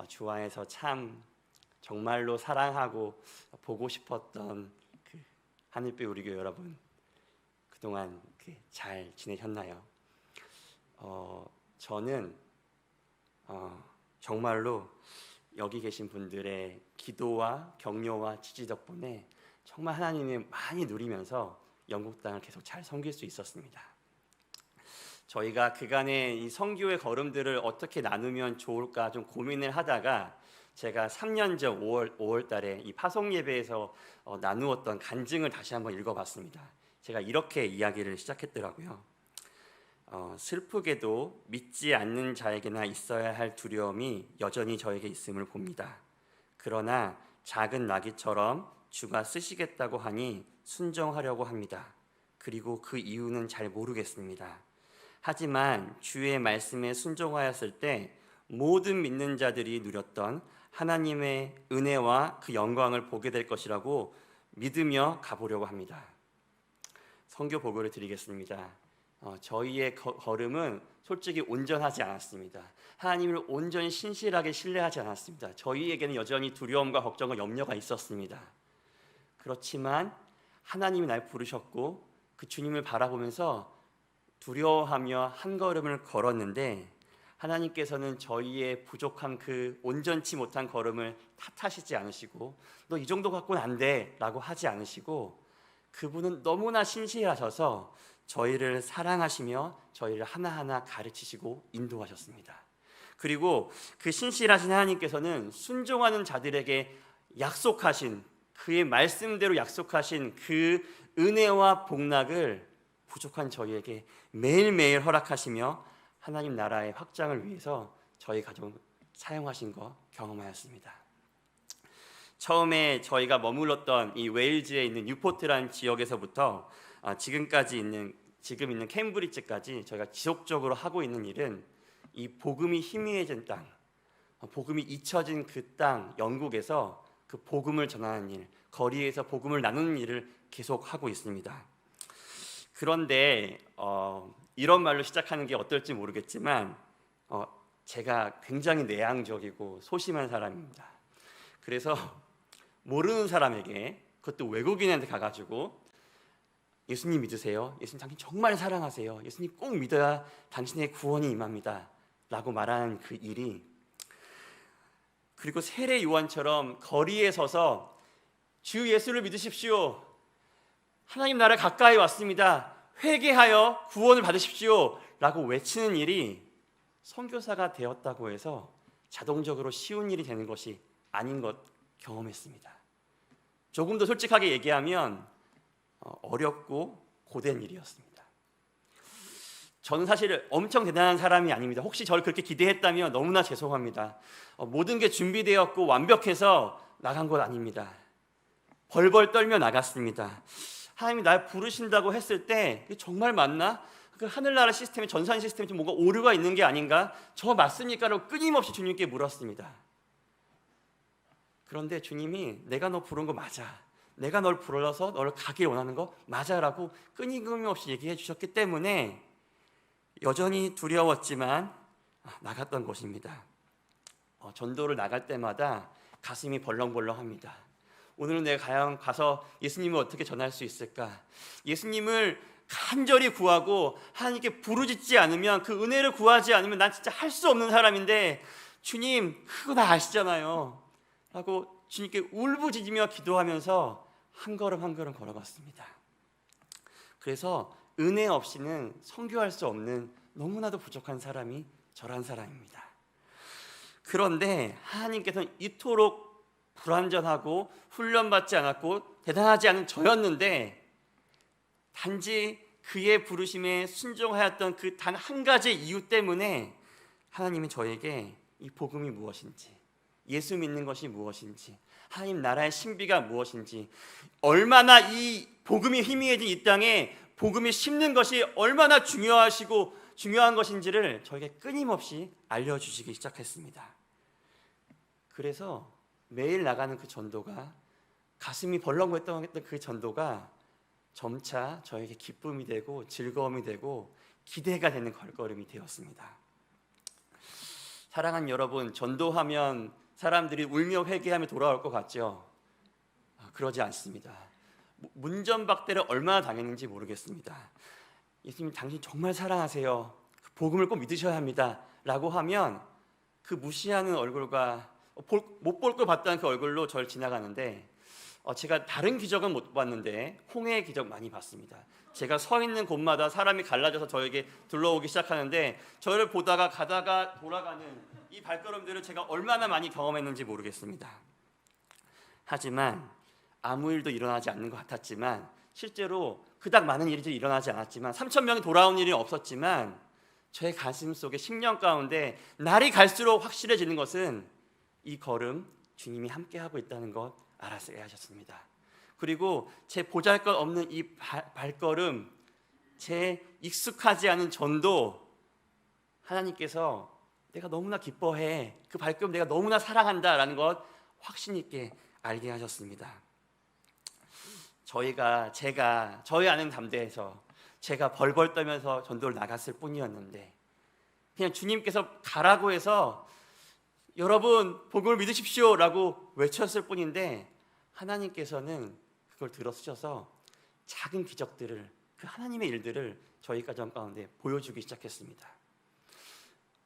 주 안에서 참 정말로 사랑하고 보고 싶었던 그 하늘빛 우리 교회 여러분, 그동안 잘 지내셨나요? 저는 정말로 여기 계신 분들의 기도와 격려와 지지 덕분에 정말 하나님을 많이 누리면서 영국 땅을 계속 잘 섬길 수 있었습니다. 저희가 그간의 이 선교의 걸음들을 어떻게 나누면 좋을까 좀 고민을 하다가 제가 3년 전 5월 달에 이 파송 예배에서 나누었던 간증을 다시 한번 읽어봤습니다. 제가 이렇게 이야기를 시작했더라고요. 슬프게도 믿지 않는 자에게나 있어야 할 두려움이 여전히 저에게 있음을 봅니다. 그러나 작은 나귀처럼 주가 쓰시겠다고 하니 순종하려고 합니다. 그리고 그 이유는 잘 모르겠습니다. 하지만 주의 말씀에 순종하였을 때 모든 믿는 자들이 누렸던 하나님의 은혜와 그 영광을 보게 될 것이라고 믿으며 가보려고 합니다. 선교 보고를 드리겠습니다. 저희의 걸음은 솔직히 온전하지 않았습니다. 하나님을 온전히 신실하게 신뢰하지 않았습니다. 저희에게는 여전히 두려움과 걱정과 염려가 있었습니다. 그렇지만 하나님이 날 부르셨고 그 주님을 바라보면서 두려워하며 한 걸음을 걸었는데, 하나님께서는 저희의 부족한 그 온전치 못한 걸음을 탓하시지 않으시고 너 이 정도 갖고는 안 돼 라고 하지 않으시고, 그분은 너무나 신실하셔서 저희를 사랑하시며 저희를 하나하나 가르치시고 인도하셨습니다. 그리고 그 신실하신 하나님께서는 순종하는 자들에게 약속하신, 그의 말씀대로 약속하신 그 은혜와 복락을 부족한 저희에게 매일매일 허락하시며 하나님 나라의 확장을 위해서 저희 가족 사용하신 거 경험하였습니다. 처음에 저희가 머물렀던 이 웨일즈에 있는 뉴포트라는 지역에서부터 지금 있는 캠브리지까지 저희가 지속적으로 하고 있는 일은 이 복음이 희미해진 땅, 복음이 잊혀진 그 땅 영국에서 그 복음을 전하는 일, 거리에서 복음을 나누는 일을 계속 하고 있습니다. 그런데 이런 말로 시작하는 게 어떨지 모르겠지만 제가 굉장히 내향적이고 소심한 사람입니다. 그래서 모르는 사람에게, 그것도 외국인한테 가가지고 예수님 믿으세요? 예수님 당신 정말 사랑하세요? 예수님 꼭 믿어야 당신의 구원이 임합니다 라고 말하는 그 일이, 그리고 세례 요한처럼 거리에 서서 주 예수를 믿으십시오, 하나님 나라 가까이 왔습니다, 회개하여 구원을 받으십시오 라고 외치는 일이 선교사가 되었다고 해서 자동적으로 쉬운 일이 되는 것이 아닌 것 경험했습니다. 조금 더 솔직하게 얘기하면 어렵고 고된 일이었습니다. 저는 사실 엄청 대단한 사람이 아닙니다. 혹시 저를 그렇게 기대했다면 너무나 죄송합니다. 모든 게 준비되었고 완벽해서 나간 것 아닙니다. 벌벌 떨며 나갔습니다. 하나님이 날 부르신다고 했을 때 정말 맞나? 그 하늘나라 시스템이, 전산 시스템이 좀 뭔가 오류가 있는 게 아닌가? 저 맞습니까?라고 끊임없이 주님께 물었습니다. 그런데 주님이 내가 너 부른 거 맞아, 내가 널 불러서 너를 가길 원하는 거 맞아라고 끊임없이 얘기해 주셨기 때문에 여전히 두려웠지만 나갔던 것입니다. 전도를 나갈 때마다 가슴이 벌렁벌렁합니다. 오늘은 내가 과연 가서 예수님을 어떻게 전할 수 있을까? 예수님을 간절히 구하고 하나님께 부르짖지 않으면, 그 은혜를 구하지 않으면 난 진짜 할 수 없는 사람인데 주님 그거 다 아시잖아요 라고 주님께 울부짖으며 기도하면서 한 걸음 한 걸음 걸어갔습니다. 그래서 은혜 없이는 선교할 수 없는 너무나도 부족한 사람이 저란 사람입니다. 그런데 하나님께서는 이토록 불완전하고 훈련받지 않았고 대단하지 않은 저였는데, 단지 그의 부르심에 순종하였던 그 단 한 가지 이유 때문에 하나님이 저에게 이 복음이 무엇인지, 예수 믿는 것이 무엇인지, 하나님 나라의 신비가 무엇인지, 얼마나 이 복음이 희미해진 이 땅에 복음이 심는 것이 얼마나 중요한 것인지를 저에게 끊임없이 알려주시기 시작했습니다. 그래서 매일 나가는 그 전도가, 가슴이 벌렁거렸던 그 전도가 점차 저에게 기쁨이 되고 즐거움이 되고 기대가 되는 걸걸음이 되었습니다. 사랑하는 여러분, 전도하면 사람들이 울며 회개하며 돌아올 것 같죠? 그러지 않습니다. 문전박대를 얼마나 당했는지 모르겠습니다. 예수님 당신 정말 사랑하세요. 복음을 꼭 믿으셔야 합니다. 라고 하면 그 무시하는 얼굴과 못 볼 걸 봤다는 그 얼굴로 저를 지나가는데, 제가 다른 기적은 못 봤는데 홍해의 기적 많이 봤습니다. 제가 서 있는 곳마다 사람이 갈라져서 저에게 둘러오기 시작하는데, 저를 보다가 가다가 돌아가는 이 발걸음들을 제가 얼마나 많이 경험했는지 모르겠습니다. 하지만 아무 일도 일어나지 않는 것 같았지만, 실제로 그닥 많은 일들이 일어나지 않았지만, 3,000명이 돌아온 일이 없었지만, 저의 가슴 속에 10년 가운데 날이 갈수록 확실해지는 것은 이 걸음 주님이 함께하고 있다는 것 알았어야 하셨습니다. 그리고 제 보잘것없는 이 발걸음, 제 익숙하지 않은 전도, 하나님께서 내가 너무나 기뻐해, 그 발걸음 내가 너무나 사랑한다라는 것 확신 있게 알게 하셨습니다. 제가 저희 아는 담대에서 제가 벌벌 떨면서 전도를 나갔을 뿐이었는데, 그냥 주님께서 가라고 해서 여러분 복음을 믿으십시오 라고 외쳤을 뿐인데, 하나님께서는 그걸 들어쓰셔서 작은 기적들을, 그 하나님의 일들을 저희 가정 가운데 보여주기 시작했습니다.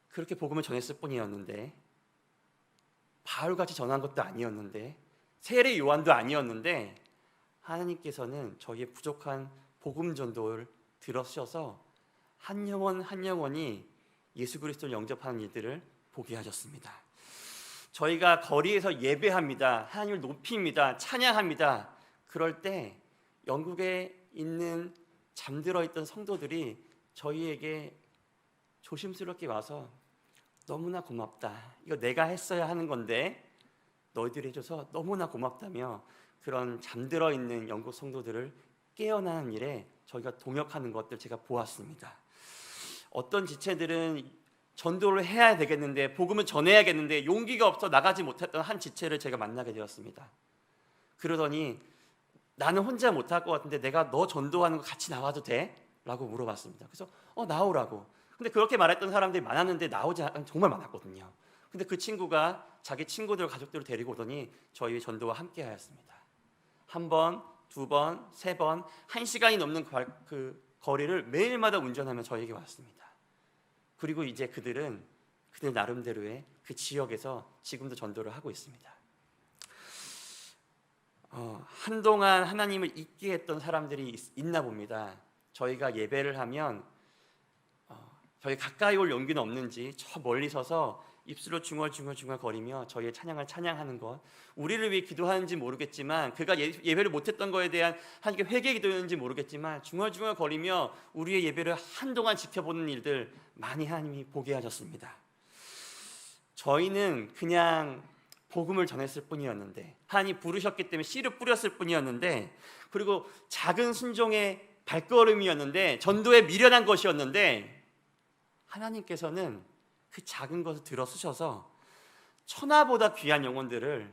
그렇게 복음을 전했을 뿐이었는데, 바울같이 전한 것도 아니었는데, 세례 요한도 아니었는데, 하나님께서는 저희의 부족한 복음 전도를 들어쓰셔서 한 영혼 한 영혼이 예수 그리스도를 영접하는 일들을 보게 하셨습니다. 저희가 거리에서 예배합니다. 하나님을 높입니다. 찬양합니다. 그럴 때 영국에 있는 잠들어 있던 성도들이 저희에게 조심스럽게 와서 너무나 고맙다. 이거 내가 했어야 하는 건데 너희들이 해줘서 너무나 고맙다며 그런 잠들어 있는 영국 성도들을 깨어나는 일에 저희가 동역하는 것들 제가 보았습니다. 어떤 지체들은 전도를 해야 되겠는데, 복음을 전해야겠는데 용기가 없어 나가지 못했던 한 지체를 제가 만나게 되었습니다. 그러더니 나는 혼자 못할 것 같은데 내가 너 전도하는 거 같이 나와도 돼? 라고 물어봤습니다. 그래서 나오라고. 근데 그렇게 말했던 사람들이 많았는데 나오지 않은 정말 많았거든요. 근데 그 친구가 자기 친구들, 가족들을 데리고 오더니 저희 전도와 함께 하였습니다. 한 번, 두 번, 세 번, 1시간이 넘는 그 거리를 매일마다 운전하며 저에게 왔습니다. 그리고 이제 그들 나름대로의 그 지역에서 지금도 전도를 하고 있습니다. 한동안 하나님을 잊게 했던 사람들이 있나 봅니다. 저희가 예배를 하면 저희 가까이 올 용기는 없는지 저 멀리 서서 입술로 중얼중얼 거리며 저희의 찬양을 찬양하는 것, 우리를 위해 기도하는지 모르겠지만, 그가 예배를 못했던 것에 대한 하나님께 회개 기도였는지 모르겠지만 중얼중얼 거리며 우리의 예배를 한동안 지켜보는 일들 많이 하나님이 보게 하셨습니다. 저희는 그냥 복음을 전했을 뿐이었는데, 하나님 부르셨기 때문에 씨를 뿌렸을 뿐이었는데, 그리고 작은 순종의 발걸음이었는데, 전도에 미련한 것이었는데, 하나님께서는 그 작은 것을 들어쓰셔서 천하보다 귀한 영혼들을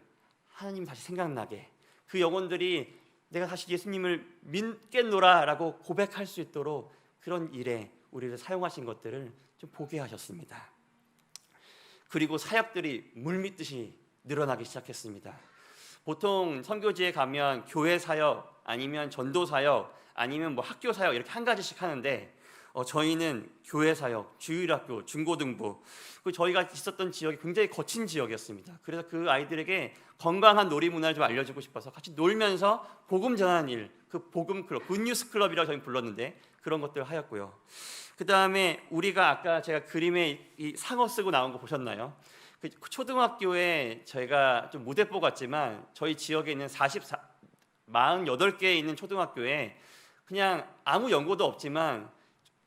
하나님 다시 생각나게, 그 영혼들이 내가 다시 예수님을 믿겠노라 라고 고백할 수 있도록 그런 일에 우리를 사용하신 것들을 좀 보게 하셨습니다. 그리고 사역들이 물밀듯이 늘어나기 시작했습니다. 보통 선교지에 가면 교회 사역, 아니면 전도 사역, 아니면 학교 사역 이렇게 한 가지씩 하는데, 저희는 교회 사역, 주일학교, 중고등부, 저희가 있었던 지역이 굉장히 거친 지역이었습니다. 그래서 그 아이들에게 건강한 놀이 문화를 좀 알려주고 싶어서 같이 놀면서 복음 전하는 일, 그 복음 클럽, 굿뉴스 클럽이라고 저희 불렀는데 그런 것들을 하였고요. 그 다음에 우리가 아까 제가 그림에 이 상어 쓰고 나온 거 보셨나요? 그 초등학교에 저희가 좀 무대뽀 같지만 저희 지역에 있는 48개에 있는 초등학교에 그냥 아무 연고도 없지만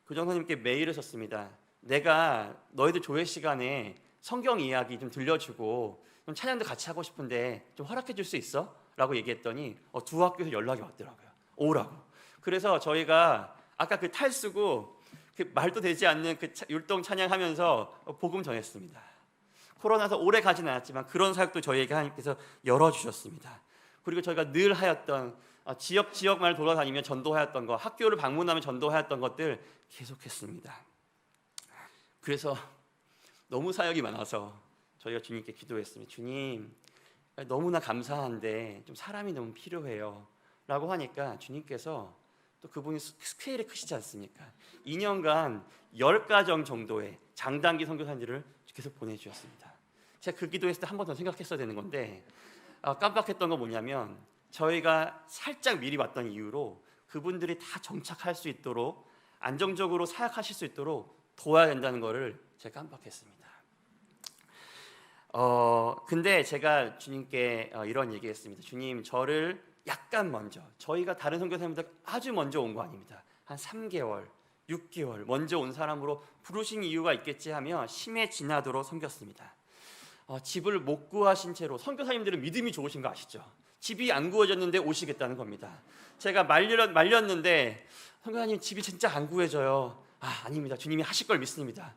교장선생님께 메일을 썼습니다. 내가 너희들 조회 시간에 성경 이야기 좀 들려주고 좀 찬양도 같이 하고 싶은데 좀 허락해 줄 수 있어? 라고 얘기했더니 두 학교에서 연락이 왔더라고요. 오라고. 그래서 저희가 아까 그 탈 쓰고 그 말도 되지 않는 그 율동 찬양하면서 복음 전했습니다. 코로나서 오래 가진 않았지만 그런 사역도 저희에게 하나님께서 열어주셨습니다. 그리고 저희가 늘 하였던 지역만 돌아다니며 전도하였던 것, 학교를 방문하며 전도하였던 것들 계속했습니다. 그래서 너무 사역이 많아서 저희가 주님께 기도했습니다. 주님, 너무나 감사한데 좀 사람이 너무 필요해요 라고 하니까 주님께서 또 그분이 스케일이 크시지 않습니까? 2년간 10가정 정도의 장단기 선교사님들을 계속 보내주셨습니다. 제가 그 기도했을 때 한 번 더 생각했어야 되는 건데 깜빡했던 건 뭐냐면 저희가 살짝 미리 왔던 이유로 그분들이 다 정착할 수 있도록 안정적으로 사역하실 수 있도록 도와야 된다는 것을 제가 깜빡했습니다. 근데 제가 주님께 이런 얘기했습니다. 주님, 저를 약간 먼저, 저희가 다른 선교사님보다 아주 먼저 온 거 아닙니다. 한 3개월, 6개월 먼저 온 사람으로 부르신 이유가 있겠지 하며 심해 지나도록 섬겼습니다. 집을 못 구하신 채로, 선교사님들은 믿음이 좋으신 거 아시죠? 집이 안 구해졌는데 오시겠다는 겁니다. 제가 말렸는데 선교사님 집이 진짜 안 구해져요. 아닙니다. 주님이 하실 걸 믿습니다.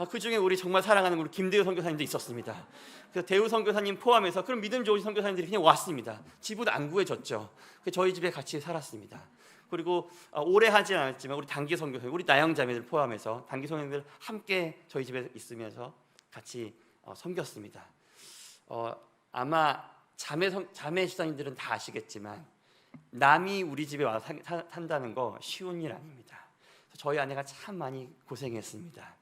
그 중에 우리 정말 사랑하는 우리 김대우 선교사님도 있었습니다. 그래서 대우 선교사님 포함해서 그런 믿음 좋으신 선교사님들이 그냥 왔습니다. 집은 안 구해졌죠. 저희 집에 같이 살았습니다. 그리고 오래 하진 않았지만 우리 단기 선교사님, 우리 나영자매들 포함해서 단기 선교사님들 함께 저희 집에 있으면서 같이 섬겼습니다. 아마 자매 시장님들은 다 아시겠지만 남이 우리 집에 와서 산다는 거 쉬운 일 아닙니다. 저희 아내가 참 많이 고생했습니다.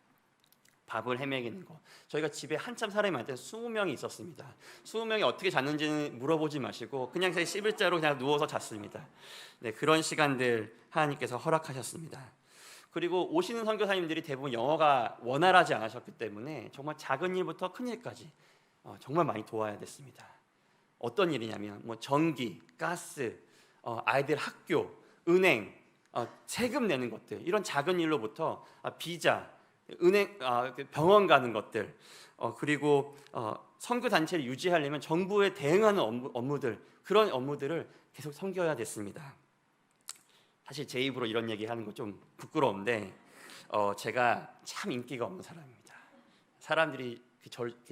밥을 헤매기는 거. 저희가 집에 한참 사람이 많을 때 20명이 있었습니다. 20명이 어떻게 잤는지는 물어보지 마시고 그냥 11자로 그냥 누워서 잤습니다. 네, 그런 시간들 하나님께서 허락하셨습니다. 그리고 오시는 선교사님들이 대부분 영어가 원활하지 않으셨기 때문에 정말 작은 일부터 큰 일까지 정말 많이 도와야 됐습니다. 어떤 일이냐면 전기, 가스, 아이들 학교, 은행, 세금 내는 것들, 이런 작은 일로부터 비자, 은행, 병원 가는 것들, 그리고 선교 단체를 유지하려면 정부에 대응하는 업무들, 그런 업무들을 계속 섬겨야 됐습니다. 사실 제 입으로 이런 얘기하는 거 좀 부끄러운데 제가 참 인기가 없는 사람입니다. 사람들이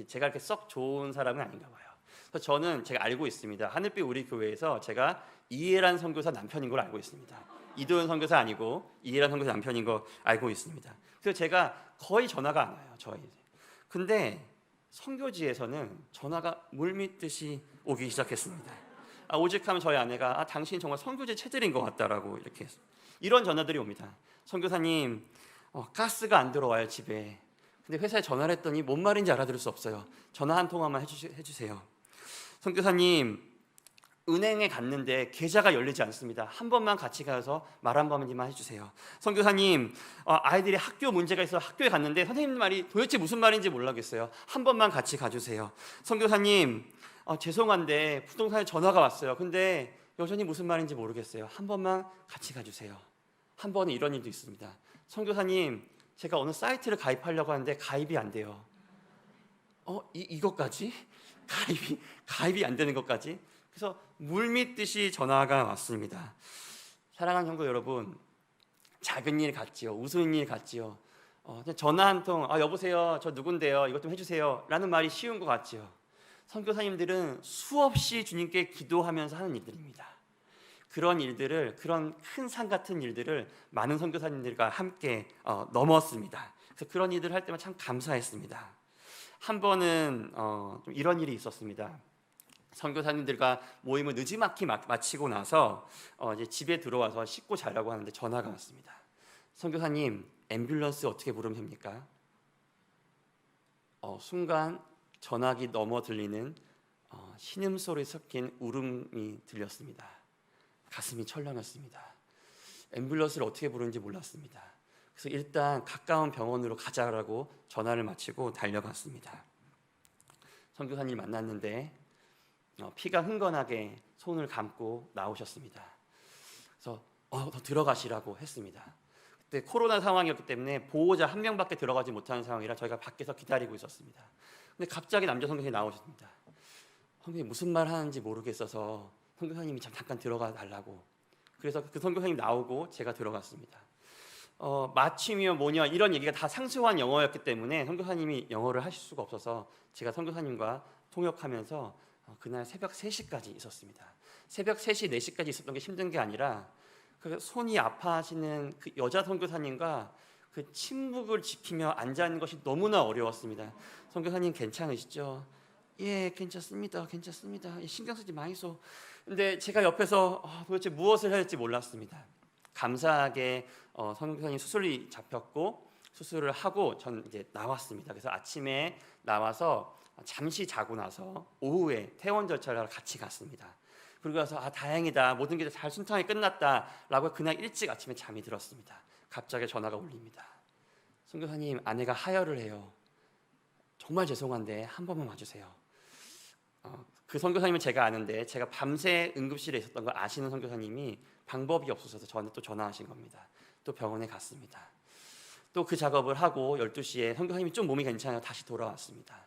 제가 이렇게 썩 좋은 사람은 아닌가 봐요. 그래서 저는 제가 알고 있습니다. 하늘빛 우리 교회에서 제가 이해란 선교사 남편인 걸 알고 있습니다. 이도현 선교사 아니고 이해란 선교사 남편인 거 알고 있습니다. 그래서 제가 거의 전화가 안 와요. 저희. 근데 선교지에서는 전화가 물밀듯이 오기 시작했습니다. 오직하면 저희 아내가 당신이 정말 선교지 체질인 것 같다라고 이렇게 해서 이런 전화들이 옵니다. 선교사님, 가스가 안 들어와요 집에. 근데 회사에 전화를 했더니 뭔 말인지 알아들을 수 없어요. 전화 한 통화만 해주세요. 선교사님, 은행에 갔는데 계좌가 열리지 않습니다. 한 번만 같이 가서 말 한 번만 해주세요. 선교사님, 아이들이 학교 문제가 있어 학교에 갔는데 선생님 말이 도대체 무슨 말인지 모르겠어요. 한 번만 같이 가주세요. 선교사님, 죄송한데 부동산에 전화가 왔어요. 근데 여전히 무슨 말인지 모르겠어요. 한 번만 같이 가주세요. 한 번은 이런 일도 있습니다. 선교사님, 제가 어느 사이트를 가입하려고 하는데 가입이 안 돼요. 이것까지? 가입이 안 되는 것까지? 그래서 물밀듯이 전화가 왔습니다. 사랑하는 성도 여러분, 작은 일 같지요. 우스운 일 같지요. 전화 한 통, 여보세요, 저 누군데요, 이것 좀 해주세요 라는 말이 쉬운 것 같지요. 선교사님들은 수없이 주님께 기도하면서 하는 일들입니다. 그런 일들을, 그런 큰 산 같은 일들을 많은 선교사님들과 함께 넘었습니다. 그래서 그런 일들을 할 때만 참 감사했습니다. 한 번은 좀 이런 일이 있었습니다. 선교사님들과 모임을 느지막이 마치고 나서 이제 집에 들어와서 씻고 자려고 하는데 전화가 왔습니다. 선교사님, 앰뷸런스 어떻게 부르면 됩니까? 순간 전화기 넘어 들리는 신음소리 섞인 울음이 들렸습니다. 가슴이 철렁했습니다. 앰뷸런스를 어떻게 부르는지 몰랐습니다. 그래서 일단 가까운 병원으로 가자라고 전화를 마치고 달려갔습니다. 선교사님 만났는데 피가 흥건하게 손을 감고 나오셨습니다. 그래서 더 들어가시라고 했습니다. 그때 코로나 상황이었기 때문에 보호자 한 명밖에 들어가지 못하는 상황이라 저희가 밖에서 기다리고 있었습니다. 근데 갑자기 남자 선교사님이 나오셨습니다. 선교사님 무슨 말 하는지 모르겠어서 선교사님이 잠깐 들어가 달라고. 그래서 그 선교사님 나오고 제가 들어갔습니다. 마취며 뭐냐 이런 얘기가 다 상수한 영어였기 때문에 선교사님이 영어를 하실 수가 없어서 제가 선교사님과 통역하면서 그날 새벽 3시까지 있었습니다. 새벽 3시, 4시까지 있었던 게 힘든 게 아니라 그 손이 아파하시는 그 여자 선교사님과 그 침묵을 지키며 앉아 있는 것이 너무나 어려웠습니다. 선교사님 괜찮으시죠? 예, 괜찮습니다. 괜찮습니다. 예, 신경 쓰지 마이소. 근데 제가 옆에서 도대체 무엇을 해야 할지 몰랐습니다. 감사하게 선교사님 수술이 잡혔고 수술을 하고 전 이제 나왔습니다. 그래서 아침에 나와서 잠시 자고 나서 오후에 퇴원 절차를 하러 같이 갔습니다. 그리고 나서 다행이다, 모든 게 잘 순탄하게 끝났다라고 그냥 일찍 아침에 잠이 들었습니다. 갑자기 전화가 울립니다. 선교사님, 아내가 하혈을 해요. 정말 죄송한데 한 번만 와주세요. 그 선교사님은 제가 아는데 제가 밤새 응급실에 있었던 걸 아시는 선교사님이 방법이 없어서 저한테 또 전화하신 겁니다. 또 병원에 갔습니다. 또 그 작업을 하고 12시에 선교사님이 좀 몸이 괜찮아요. 다시 돌아왔습니다.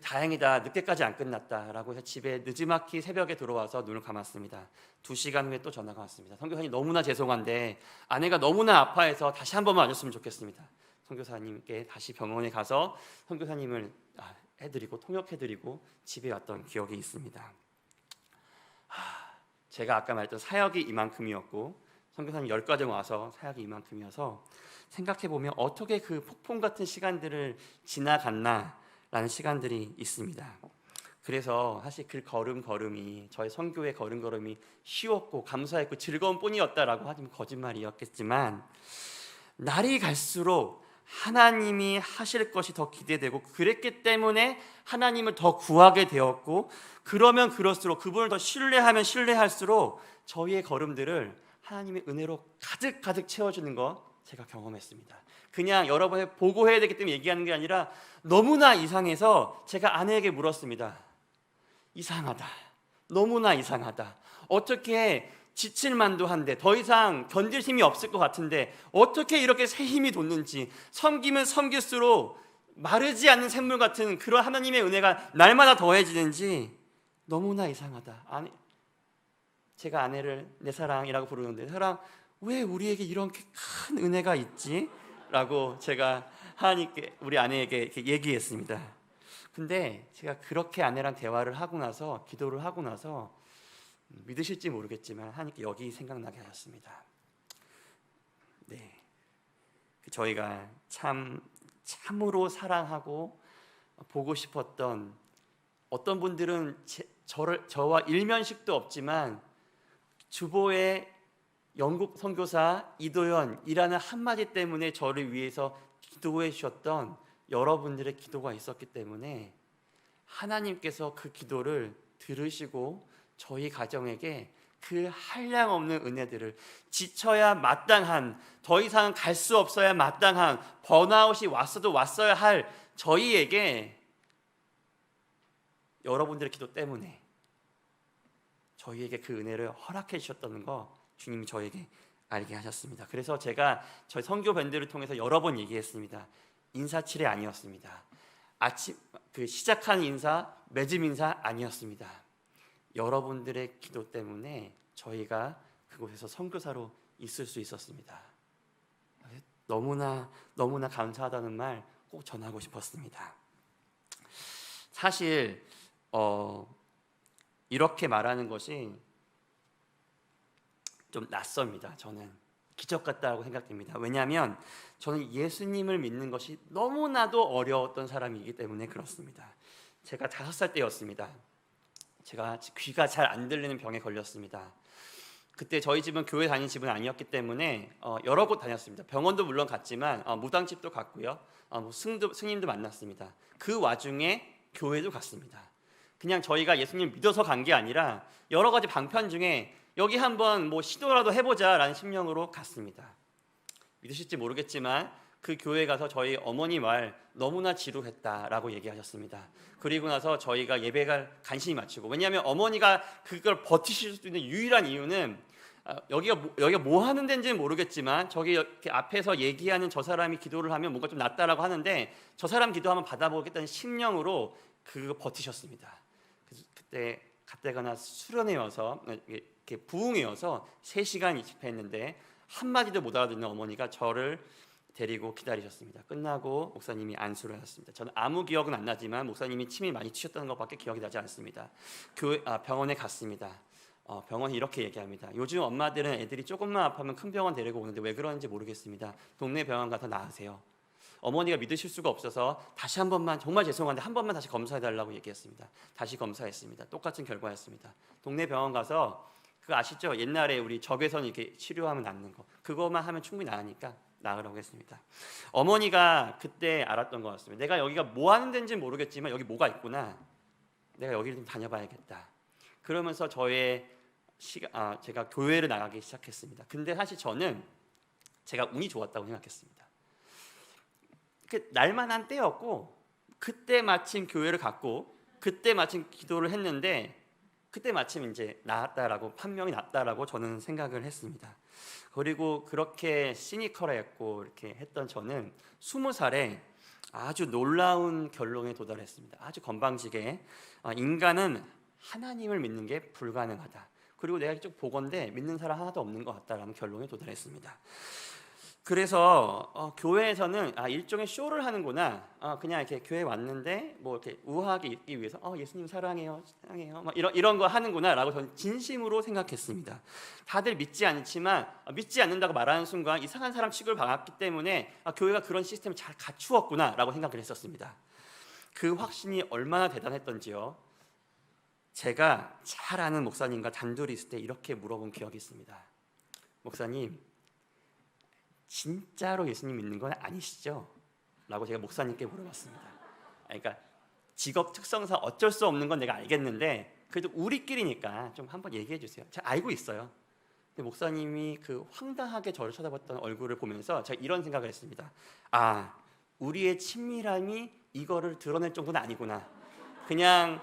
다행이다, 늦게까지 안 끝났다라고 해서 집에 늦지막히 새벽에 들어와서 눈을 감았습니다. 2시간 후에 또 전화가 왔습니다. 선교사님, 너무나 죄송한데 아내가 너무나 아파해서 다시 한 번만 와줬으면 좋겠습니다. 선교사님께 다시 병원에 가서 선교사님을 해드리고 통역해드리고 집에 왔던 기억이 있습니다. 제가 아까 말했던 사역이 이만큼이었고 선교사님 10가정 와서 사역이 이만큼이어서 생각해보면 어떻게 그 폭풍 같은 시간들을 지나갔나 라는 시간들이 있습니다. 그래서 사실 그 걸음걸음이 저의 선교의 걸음걸음이 쉬웠고 감사했고 즐거운 뿐이었다라고 하면 거짓말이었겠지만 날이 갈수록 하나님이 하실 것이 더 기대되고 그랬기 때문에 하나님을 더 구하게 되었고 그러면 그럴수록 그분을 더 신뢰하면 신뢰할수록 저희의 걸음들을 하나님의 은혜로 가득 채워주는 거 제가 경험했습니다. 그냥 여러분의 보고해야 되기 때문에 얘기하는 게 아니라 너무나 이상해서 제가 아내에게 물었습니다. 이상하다. 너무나 이상하다. 어떻게 지칠 만도 한데 더 이상 견딜 힘이 없을 것 같은데 어떻게 이렇게 새 힘이 돋는지 섬기면 섬길수록 마르지 않는 샘물 같은 그런 하나님의 은혜가 날마다 더해지는지 너무나 이상하다. 제가 아내를 내 사랑이라고 부르는데 사랑, 왜 우리에게 이렇게 큰 은혜가 있지? 라고 제가 하나님께 우리 아내에게 이렇게 얘기했습니다. 근데 제가 그렇게 아내랑 대화를 하고 나서 기도를 하고 나서 믿으실지 모르겠지만 하나님께 여기 생각나게 하셨습니다. 네, 저희가 참으로 사랑하고 보고 싶었던 어떤 분들은 저와 일면식도 없지만 주보의 영국 선교사 이도현이라는 한마디 때문에 저를 위해서 기도해 주셨던 여러분들의 기도가 있었기 때문에 하나님께서 그 기도를 들으시고 저희 가정에게 그 한량없는 은혜들을 지쳐야 마땅한, 더 이상 갈 수 없어야 마땅한, 번아웃이 왔어도 왔어야 할 저희에게 여러분들의 기도 때문에 저희에게 그 은혜를 허락해 주셨다는 거 주님이 저에게 알게 하셨습니다. 그래서 제가 저희 선교 밴드를 통해서 여러 번 얘기했습니다. 인사치레 아니었습니다. 시작하는 인사, 맺음 인사 아니었습니다. 여러분들의 기도 때문에 저희가 그곳에서 선교사로 있을 수 있었습니다. 너무나 감사하다는 말 꼭 전하고 싶었습니다. 사실 이렇게 말하는 것이 좀 낯섭니다. 저는 기적 같다고 생각됩니다. 왜냐하면 저는 예수님을 믿는 것이 너무나도 어려웠던 사람이기 때문에 그렇습니다. 제가 5살 때였습니다. 제가 귀가 잘 안 들리는 병에 걸렸습니다. 그때 저희 집은 교회 다니는 집은 아니었기 때문에 여러 곳 다녔습니다. 병원도 물론 갔지만 무당집도 갔고요. 스님도 만났습니다. 그 와중에 교회도 갔습니다. 그냥 저희가 예수님 믿어서 간 게 아니라 여러 가지 방편 중에 여기 한번 시도라도 해보자라는 심령으로 갔습니다. 믿으실지 모르겠지만 그 교회 가서 저희 어머니 말 너무나 지루했다라고 얘기하셨습니다. 그리고 나서 저희가 예배가 간신히 마치고, 왜냐하면 어머니가 그걸 버티실 수 있는 유일한 이유는 여기가 뭐 하는 데인지는 모르겠지만 저기 이렇게 앞에서 얘기하는 저 사람이 기도를 하면 뭔가 좀 낫다라고 하는데 저 사람 기도 한번 받아보겠다는 심령으로 그거 버티셨습니다. 그때 가뜩이나 수련회여서 이렇게 부흥회여서 3시간 집회했는데 한마디도 못 알아듣는 어머니가 저를 데리고 기다리셨습니다. 끝나고 목사님이 안수를 하셨습니다. 저는 아무 기억은 안 나지만 목사님이 침이 많이 튀셨다는 것밖에 기억이 나지 않습니다. 병원에 갔습니다. 병원이 이렇게 얘기합니다. 요즘 엄마들은 애들이 조금만 아프면 큰 병원 데리고 오는데 왜 그런지 모르겠습니다. 동네 병원 가서 나으세요. 어머니가 믿으실 수가 없어서 다시 한 번만, 정말 죄송한데 한 번만 다시 검사해달라고 얘기했습니다. 다시 검사했습니다. 똑같은 결과였습니다. 동네 병원 가서 그거 아시죠? 옛날에 우리 적외선 이렇게 치료하면 낫는 거, 그거만 하면 충분히 나으니까 나으라고 했습니다. 어머니가 그때 알았던 것 같습니다. 내가 여기가 뭐 하는 데인지 모르겠지만 여기 뭐가 있구나. 내가 여기를 좀 다녀봐야겠다. 그러면서 제가 교회를 나가기 시작했습니다. 근데 사실 저는 제가 운이 좋았다고 생각했습니다. 날만한 때였고, 그때 마침 교회를 갔고, 그때 마침 기도를 했는데, 그때 마침 이제 나았다라고, 판명이 났다라고 저는 생각을 했습니다. 그리고 그렇게 시니컬했고 이렇게 했던 저는 20살에 아주 놀라운 결론에 도달했습니다. 아주 건방지게 인간은 하나님을 믿는 게 불가능하다. 그리고 내가 쭉 보건대 믿는 사람 하나도 없는 것 같다라는 결론에 도달했습니다. 그래서 교회에서는 일종의 쇼를 하는구나. 그냥 이렇게 교회 왔는데 뭐 이렇게 우아하게 있기 위해서 예수님 사랑해요, 사랑해요, 막 이런 거 하는구나라고 저는 진심으로 생각했습니다. 다들 믿지 않지만 믿지 않는다고 말하는 순간 이상한 사람 취급을 받았기 때문에 교회가 그런 시스템을 잘 갖추었구나라고 생각을 했었습니다. 그 확신이 얼마나 대단했던지요. 제가 잘 아는 목사님과 단둘이 있을 때 이렇게 물어본 기억이 있습니다. 목사님, 진짜로 예수님 믿는 건 아니시죠? 라고 제가 목사님께 물어봤습니다. 그러니까 직업 특성상 어쩔 수 없는 건 내가 알겠는데 그래도 우리끼리니까 좀 한번 얘기해 주세요. 제가 알고 있어요. 근데 목사님이 그 황당하게 저를 쳐다봤던 얼굴을 보면서 제가 이런 생각을 했습니다. 우리의 친밀함이 이거를 드러낼 정도는 아니구나. 그냥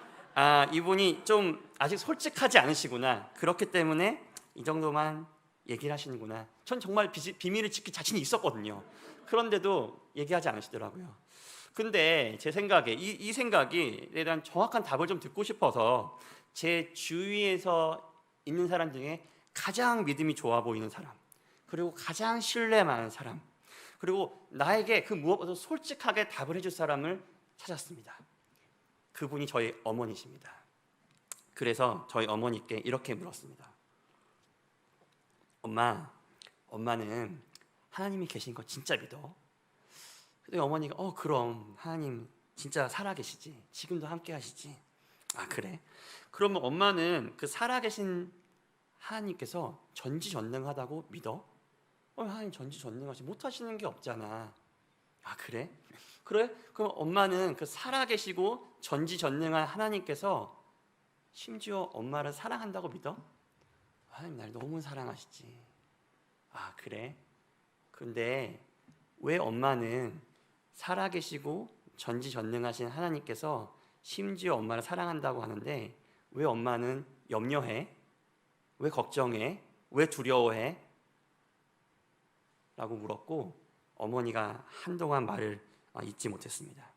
이분이 좀 아직 솔직하지 않으시구나. 그렇기 때문에 이 정도만 얘기를 하시는구나. 전 정말 비밀을 지킬 자신이 있었거든요. 그런데도 얘기하지 않으시더라고요. 근데 제 생각에 이 생각에 대한 정확한 답을 좀 듣고 싶어서 제 주위에서 있는 사람 중에 가장 믿음이 좋아 보이는 사람, 그리고 가장 신뢰 많은 사람, 그리고 나에게 그 무엇보다 솔직하게 답을 해줄 사람을 찾았습니다. 그분이 저희 어머니십니다. 그래서 저희 어머니께 이렇게 물었습니다. 엄마는 하나님이 계신 거 진짜 믿어? 근데 어머니가 그럼 하나님 진짜 살아계시지? 지금도 함께 하시지? 그래? 그러면 엄마는 그 살아계신 하나님께서 전지전능하다고 믿어? 하나님 전지전능하시 못하시는 게 없잖아. 그래? 그래? 그럼 엄마는 그 살아계시고 전지전능한 하나님께서 심지어 엄마를 사랑한다고 믿어? 하나님 날 너무 사랑하시지. 그래? 근데 왜 엄마는 살아계시고 전지전능하신 하나님께서 심지어 엄마를 사랑한다고 하는데 왜 엄마는 염려해? 왜 걱정해? 왜 두려워해? 라고 물었고 어머니가 한동안 말을 잊지 못했습니다.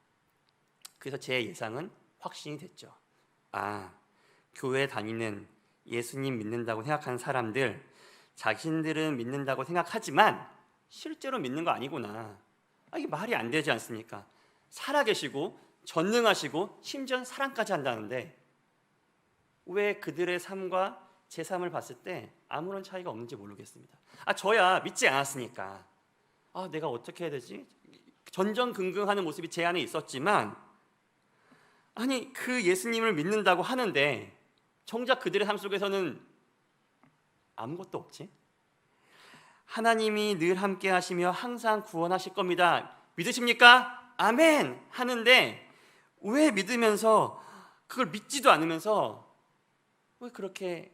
그래서 제 예상은 확신이 됐죠. 교회 다니는 예수님 믿는다고 생각하는 사람들, 자신들은 믿는다고 생각하지만 실제로 믿는 거 아니구나. 이게 말이 안 되지 않습니까? 살아계시고 전능하시고 심지어 사랑까지 한다는데 왜 그들의 삶과 제 삶을 봤을 때 아무런 차이가 없는지 모르겠습니다. 저야 믿지 않았으니까 내가 어떻게 해야 되지? 전전긍긍하는 모습이 제 안에 있었지만 그 예수님을 믿는다고 하는데 정작 그들의 삶 속에서는 아무것도 없지? 하나님이 늘 함께 하시며 항상 구원하실 겁니다. 믿으십니까? 아멘! 하는데 왜 믿으면서 그걸 믿지도 않으면서 왜 그렇게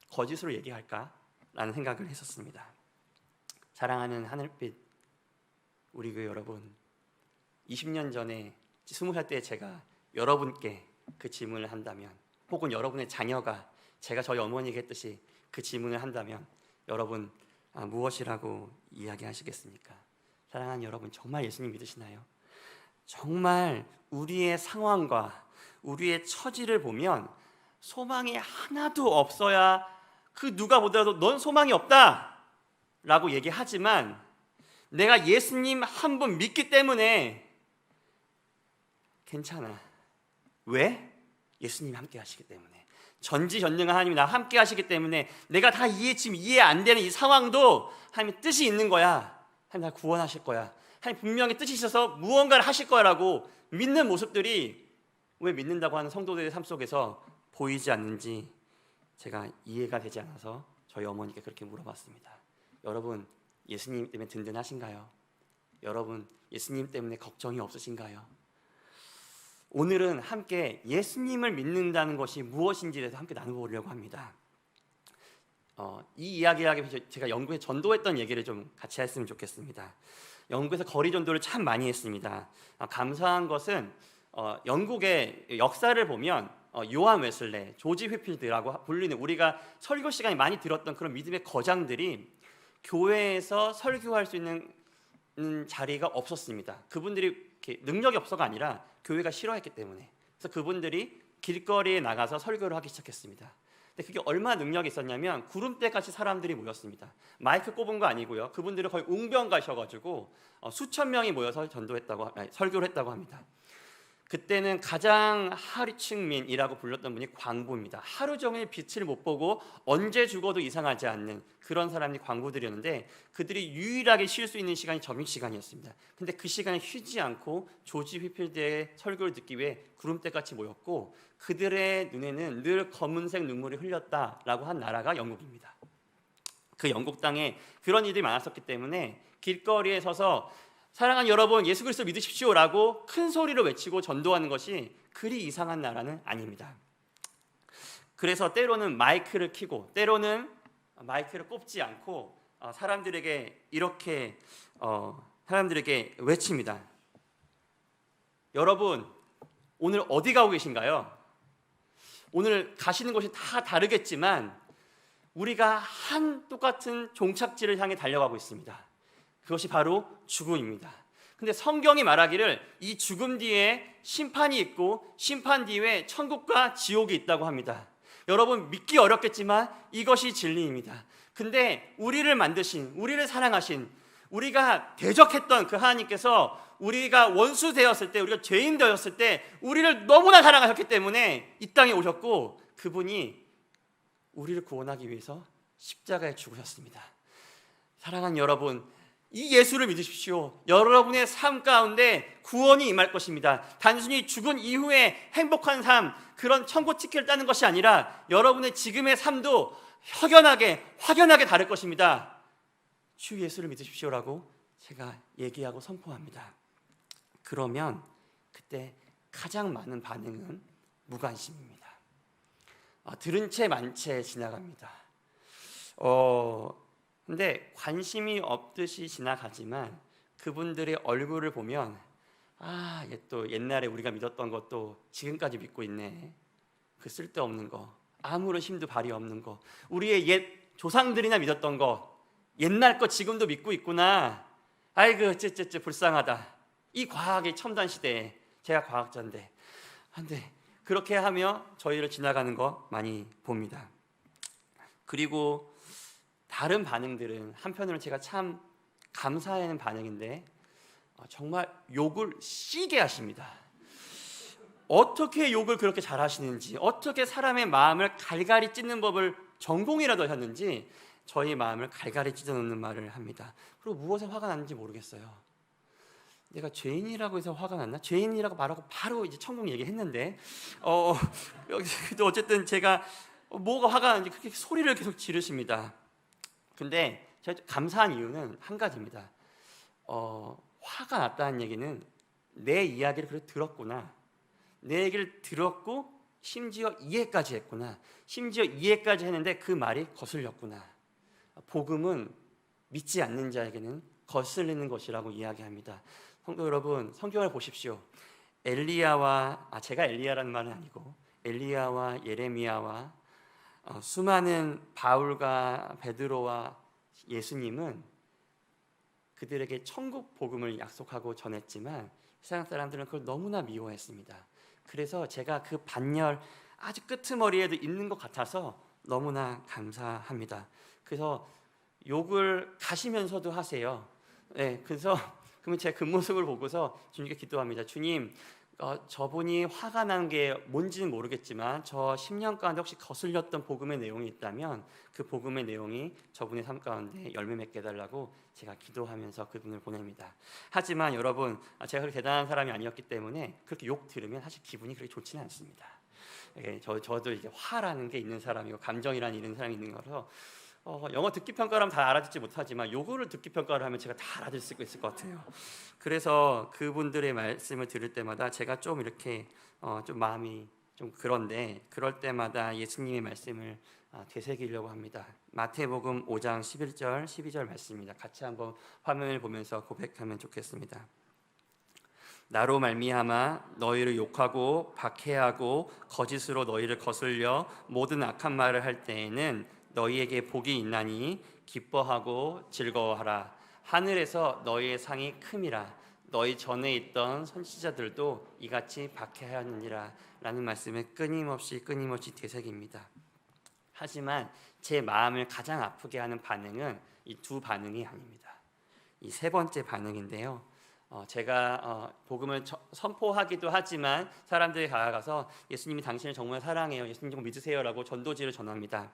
거짓으로 얘기할까? 라는 생각을 했었습니다. 사랑하는 하늘빛 우리 교회 여러분, 20년 전에 20살 때 제가 여러분께 그 질문을 한다면, 혹은 여러분의 자녀가 제가 저희 어머니에게 했듯이 그 질문을 한다면 여러분 무엇이라고 이야기하시겠습니까? 사랑하는 여러분, 정말 예수님 믿으시나요? 정말 우리의 상황과 우리의 처지를 보면 소망이 하나도 없어야 그 누가 보더라도 넌 소망이 없다 라고 얘기하지만 내가 예수님 한 분 믿기 때문에 괜찮아. 왜? 예수님이 함께 하시기 때문에. 전지전능한 하나님이 나와 함께 하시기 때문에 내가 다 지금 이해 안 되는 이 상황도 하나님의 뜻이 있는 거야. 하나님 나 구원하실 거야. 하나님 분명히 뜻이 있어서 무언가를 하실 거라고 믿는 모습들이 왜 믿는다고 하는 성도들의 삶 속에서 보이지 않는지 제가 이해가 되지 않아서 저희 어머니께 그렇게 물어봤습니다. 여러분, 예수님 때문에 든든하신가요? 여러분, 예수님 때문에 걱정이 없으신가요? 오늘은 함께 예수님을 믿는다는 것이 무엇인지에 대해서 함께 나눠보려고 합니다. 이 이야기하기 제가 영국에 전도했던 얘기를 좀 같이 했으면 좋겠습니다. 영국에서 거리 전도를 참 많이 했습니다. 감사한 것은 영국의 역사를 보면 요한 웨슬레, 조지 휘필드라고 불리는 우리가 설교 시간에 많이 들었던 그런 믿음의 거장들이 교회에서 설교할 수 있는 자리가 없었습니다. 그분들이 이렇게 능력이 없어가 아니라 교회가 싫어했기 때문에. 그래서 그분들이 길거리에 나가서 설교를 하기 시작했습니다. 근데 그게 얼마나 능력이 있었냐면 구름대같이 사람들이 모였습니다. 마이크 꼽은 거 아니고요. 그분들은 거의 웅변 가셔가지고 수천 명이 모여서 설교를 했다고 합니다. 그때는 가장 하류층민이라고 불렸던 분이 광부입니다. 하루 종일 빛을 못 보고 언제 죽어도 이상하지 않는 그런 사람이 광부들이었는데 그들이 유일하게 쉴 수 있는 시간이 점심시간이었습니다. 근데 그 시간에 쉬지 않고 조지 휘필드의 설교를 듣기 위해 구름대같이 모였고 그들의 눈에는 늘 검은색 눈물이 흘렸다라고 한 나라가 영국입니다. 그 영국 땅에 그런 일들이 많았었기 때문에 길거리에 서서 사랑하는 여러분, 예수 그리스도 믿으십시오라고 큰 소리로 외치고 전도하는 것이 그리 이상한 나라는 아닙니다. 그래서 때로는 마이크를 켜고 때로는 마이크를 꼽지 않고 사람들에게 이렇게 외칩니다. 여러분, 오늘 어디 가고 계신가요? 오늘 가시는 곳이 다 다르겠지만 우리가 한 똑같은 종착지를 향해 달려가고 있습니다. 그것이 바로 죽음입니다. 근데 성경이 말하기를 이 죽음 뒤에 심판이 있고 심판 뒤에 천국과 지옥이 있다고 합니다. 여러분, 믿기 어렵겠지만 이것이 진리입니다. 근데 우리를 만드신, 우리를 사랑하신, 우리가 대적했던 그 하나님께서 우리가 원수 되었을 때, 우리가 죄인 되었을 때 우리를 너무나 사랑하셨기 때문에 이 땅에 오셨고 그분이 우리를 구원하기 위해서 십자가에 죽으셨습니다. 사랑하는 여러분, 이 예수를 믿으십시오. 여러분의 삶 가운데 구원이 임할 것입니다. 단순히 죽은 이후에 행복한 삶, 그런 천국 티켓을 따는 것이 아니라 여러분의 지금의 삶도 확연하게 다를 것입니다. 주 예수를 믿으십시오라고 제가 얘기하고 선포합니다. 그러면 그때 가장 많은 반응은 무관심입니다. 들은 채 만 채 지나갑니다. 근데 관심이 없듯이 지나가지만 그분들의 얼굴을 보면 얘 또 옛날에 우리가 믿었던 것도 지금까지 믿고 있네. 그 쓸데없는 거, 아무런 힘도 발휘 없는 거, 우리의 옛 조상들이나 믿었던 거, 옛날 거 지금도 믿고 있구나. 아이고 쯔쯔쯔 불쌍하다. 이 과학의 첨단 시대에 제가 과학자인데 근데 그렇게 하며 저희를 지나가는 거 많이 봅니다. 그리고 다른 반응들은 한편으로는 제가 참 감사하는 반응인데 정말 욕을 시게 하십니다. 어떻게 욕을 그렇게 잘하시는지, 어떻게 사람의 마음을 갈갈이 찢는 법을 전공이라도 하셨는지 저희 마음을 갈갈이 찢어놓는 말을 합니다. 그리고 무엇에 화가 났는지 모르겠어요. 내가 죄인이라고 해서 화가 났나? 죄인이라고 말하고 바로 이제 천국 얘기했는데 어쨌든 제가 뭐가 화가 나는지 그렇게 소리를 계속 지르십니다. 근데 제가 감사한 이유는 한 가지입니다. 화가 났다는 얘기는 내 이야기를 그렇게 들었구나, 내 얘기를 들었고 심지어 이해까지 했구나, 심지어 이해까지 했는데 그 말이 거슬렸구나. 복음은 믿지 않는 자에게는 거슬리는 것이라고 이야기합니다. 성도 여러분, 성경을 보십시오. 제가 엘리야라는 말은 아니고 엘리야와 예레미야와 수많은 바울과 베드로와 예수님은 그들에게 천국 복음을 약속하고 전했지만 세상 사람들은 그걸 너무나 미워했습니다. 그래서 제가 그 반열 아주 끄트머리에도 있는 것 같아서 너무나 감사합니다. 그래서 욕을 가시면서도 하세요. 그래서 그러면 제가 그 모습을 보고서 주님께 기도합니다. 주님, 저분이 화가 난 게 뭔지는 모르겠지만 저 10년 가운데 혹시 거슬렸던 복음의 내용이 있다면 그 복음의 내용이 저분의 삶 가운데 열매 맺게 해달라고 제가 기도하면서 그분을 보냅니다. 하지만 여러분, 제가 그렇게 대단한 사람이 아니었기 때문에 그렇게 욕 들으면 사실 기분이 그렇게 좋지는 않습니다. 저도 이게 화라는 게 있는 사람이고 감정이라는 있는 사람이 있는 거라서 영어 듣기 평가를 하면 다 알아듣지 못하지만 요거를 듣기 평가를 하면 제가 다 알아들 수 있을 것 같아요. 그래서 그분들의 말씀을 들을 때마다 제가 좀 이렇게 좀 마음이 좀 그런데 그럴 때마다 예수님의 말씀을 되새기려고 합니다. 마태복음 5장 11절 12절 말씀입니다. 같이 한번 화면을 보면서 고백하면 좋겠습니다. 나로 말미암아 너희를 욕하고 박해하고 거짓으로 너희를 거슬려 모든 악한 말을 할 때에는 너희에게 복이 있나니 기뻐하고 즐거워하라. 하늘에서 너희의 상이 큼이라. 너희 전에 있던 선지자들도 이같이 박해하였느니라 라는 말씀을 끊임없이 되새깁니다. 하지만 제 마음을 가장 아프게 하는 반응은 이 두 반응이 아닙니다. 이 세 번째 반응인데요. 제가 복음을 선포하기도 하지만 사람들이 다가가서 예수님이 당신을 정말 사랑해요, 예수님 좀 믿으세요 라고 전도지를 전합니다.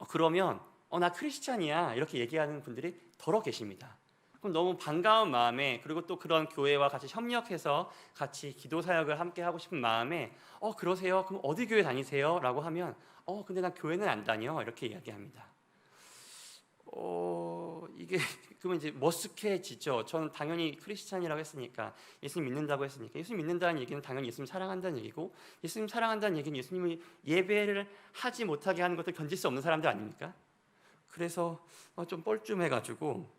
그러면 나 크리스찬이야 이렇게 얘기하는 분들이 더러 계십니다. 그럼 너무 반가운 마음에, 그리고 또 그런 교회와 같이 협력해서 같이 기도 사역을 함께 하고 싶은 마음에 그러세요? 그럼 어디 교회 다니세요? 라고 하면 근데 난 교회는 안 다녀 이렇게 이야기합니다. 이게 그러면 이제 머쓱해지죠. 저는 당연히 크리스찬이라고 했으니까, 예수님 믿는다고 했으니까, 예수님 믿는다는 얘기는 당연히 예수님 사랑한다는 얘기고, 예수님 사랑한다는 얘기는 예수님을 예배를 하지 못하게 하는 것을 견딜 수 없는 사람들 아닙니까? 그래서 좀 뻘쭘해가지고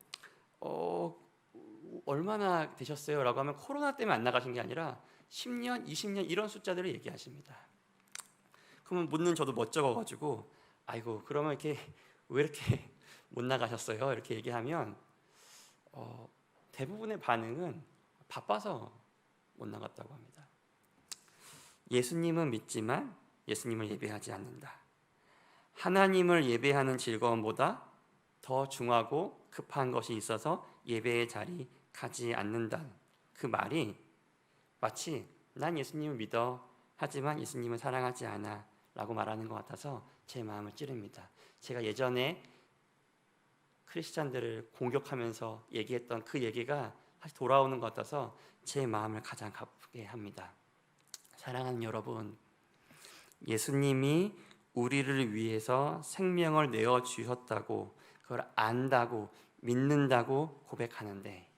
얼마나 되셨어요? 라고 하면 코로나 때문에 안 나가신 게 아니라 10년, 20년 이런 숫자들을 얘기하십니다. 그러면 묻는 저도 멋쩍어가지고 아이고 그러면 왜 이렇게 못 나가셨어요? 이렇게 얘기하면 대부분의 반응은 바빠서 못 나갔다고 합니다. 예수님은 믿지만 예수님을 예배하지 않는다. 하나님을 예배하는 즐거움보다 더 중하고 급한 것이 있어서 예배의 자리 가지 않는다. 그 말이 마치 난 예수님을 믿어 하지만 예수님을 사랑하지 않아 라고 말하는 것 같아서 제 마음을 찌릅니다. 제가 예전에 크리스찬들을 공격하면서 얘기했던 그 얘기가 다시 돌아오는 것 같아서 제 마음을 가장 아프게 합니다. 사랑하는 여러분, 예수님이 우리를 위해서 생명을 내어 주셨다고, 그걸 안다고 믿는다고 고백하는데,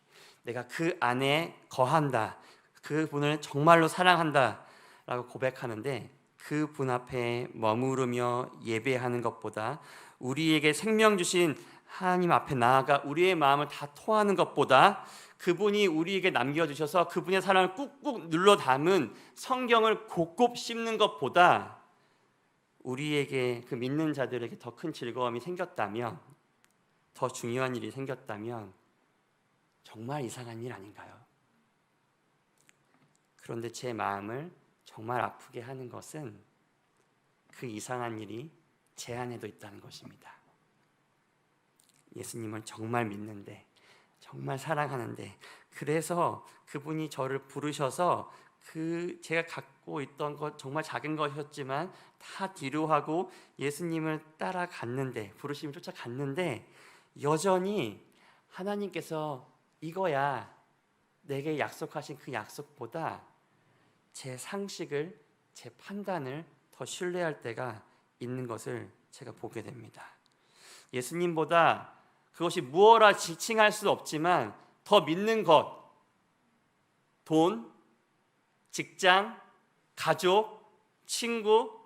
내가 그 안에 거한다, 그분을 정말로 사랑한다 라고 고백하는데, 그 분 앞에 머무르며 예배하는 것보다, 우리에게 생명 주신 하나님 앞에 나아가 우리의 마음을 다 토하는 것보다, 그분이 우리에게 남겨주셔서 그분의 사랑을 꾹꾹 눌러 담은 성경을 곱곱 씹는 것보다 우리에게, 그 믿는 자들에게 더 큰 즐거움이 생겼다면, 더 중요한 일이 생겼다면 정말 이상한 일 아닌가요? 그런데 제 마음을 정말 아프게 하는 것은 그 이상한 일이 제 안에도 있다는 것입니다. 예수님을 정말 믿는데, 정말 사랑하는데, 그래서 그분이 저를 부르셔서 제가 갖고 있던 것, 정말 작은 것이었지만 다 뒤로하고 예수님을 따라갔는데, 부르심을 쫓아갔는데, 여전히 하나님께서 이거야 내게 약속하신 그 약속보다 제 상식을, 제 판단을 더 신뢰할 때가 있는 것을 제가 보게 됩니다. 예수님보다 그것이 무엇라 지칭할 수 없지만 더 믿는 것, 돈, 직장, 가족, 친구,